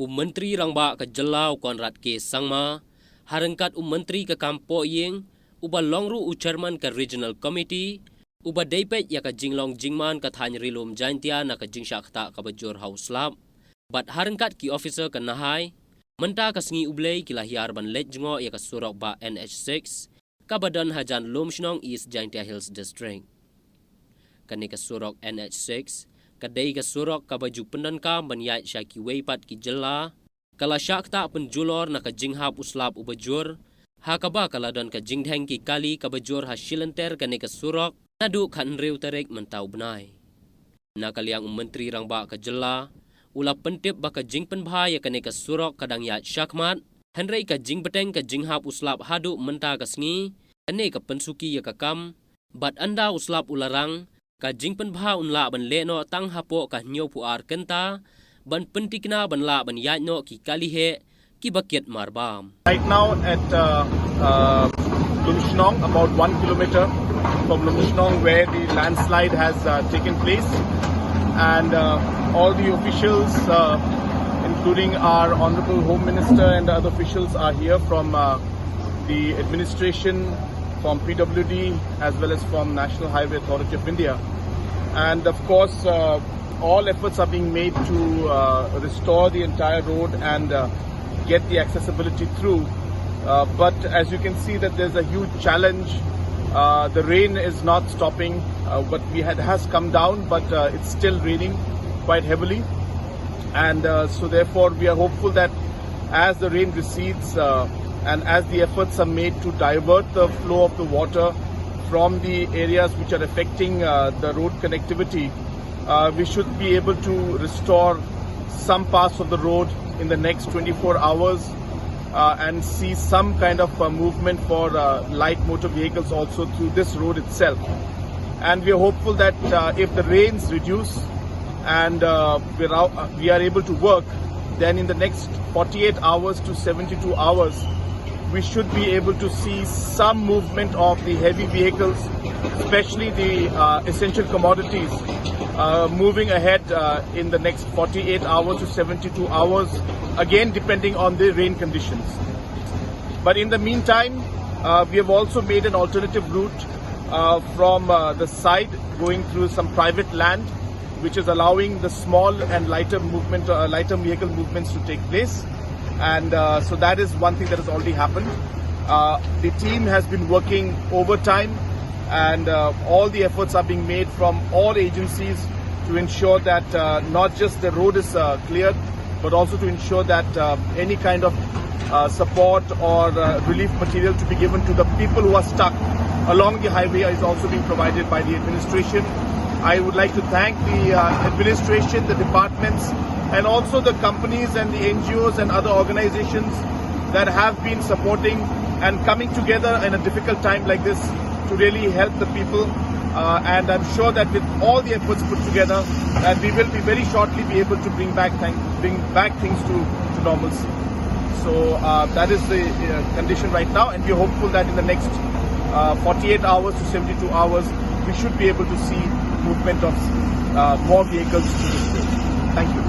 Myntri Rangbah ke Jelau Konrad ke Sangma, harangkat Myntri ke Kampo Ying, uba longru Chairman ke Regional Committee, uba Daipet ya ke Jinglong Jingman ke Thain rilum Jaintia na ke Jingsyak tak ke Bajur Hauslap, bat harangkat ki officer ke Nahai, menta ke Sengi Ublei ki Lahiar ban Let Jengo ya ke Surok ba NH6, ke Badan Hajan Lum Shnong East Jaintia Hills District. Kani ke Surok NH6, kadai ke Surok ke Baju Pendanka menyait syaki weipat ki Jela, kala syak tak penjulor na ke Jinghap Uslap ubajur, Haka ba kala don ke Jingdheng ki Kali ke Bajur hasilenter kani ke Surok, nadu kan riu tarik mentau benai. Na kaliang Myntri Rangbah ke Jela, ula pentip ba ke Jingpen bahaya kani ke Surok kadang yat syakmat, henrei ke Jingbeteng ke Jinghap Uslap hadu menta ke Sengi, kani ke pensuki ya ke Kam, bat anda Uslap ularang, ka Jingpen bah unla ban leno tang hapo ka nyo puar kenta, ban pentikna ban la ban yatno ki Kalihe, ki bakit marbam. Right now at Lumshnong, about 1 kilometer from Lumshnong where the landslide has taken place, and all the officials, including our Honorable Home Minister and the other officials are here from the administration, from PWD as well as from National Highway Authority of India. And of course, all efforts are being made to restore the entire road and get the accessibility through. But as you can see that there's a huge challenge. The rain is not stopping, but has come down, but it's still raining quite heavily. And so therefore we are hopeful that as the rain recedes, and as the efforts are made to divert the flow of the water from the areas which are affecting the road connectivity, we should be able to restore some parts of the road in the next 24 hours and see some kind of movement for light motor vehicles also through this road itself. And we are hopeful that if the rains reduce and we are able to work, then in the next 48 hours to 72 hours, we should be able to see some movement of the heavy vehicles, especially the essential commodities, moving ahead in the next 48 hours to 72 hours, again depending on the rain conditions. But in the meantime, we have also made an alternative route from the side going through some private land, which is allowing the small and lighter vehicle movements to take place. And so that is one thing that has already happened. The team has been working overtime, and all the efforts are being made from all agencies to ensure that not just the road is cleared, but also to ensure that any kind of support or relief material to be given to the people who are stuck along the highway is also being provided by the administration. I would like to thank the administration, the departments, and also the companies and the NGOs and other organizations that have been supporting and coming together in a difficult time like this to really help the people. And I'm sure that with all the efforts put together, that we will be very shortly be able to bring back things to normalcy. So that is the condition right now, and we're hopeful that in the next 48 hours to 72 hours, we should be able to see movement of more vehicles to this road. Thank you.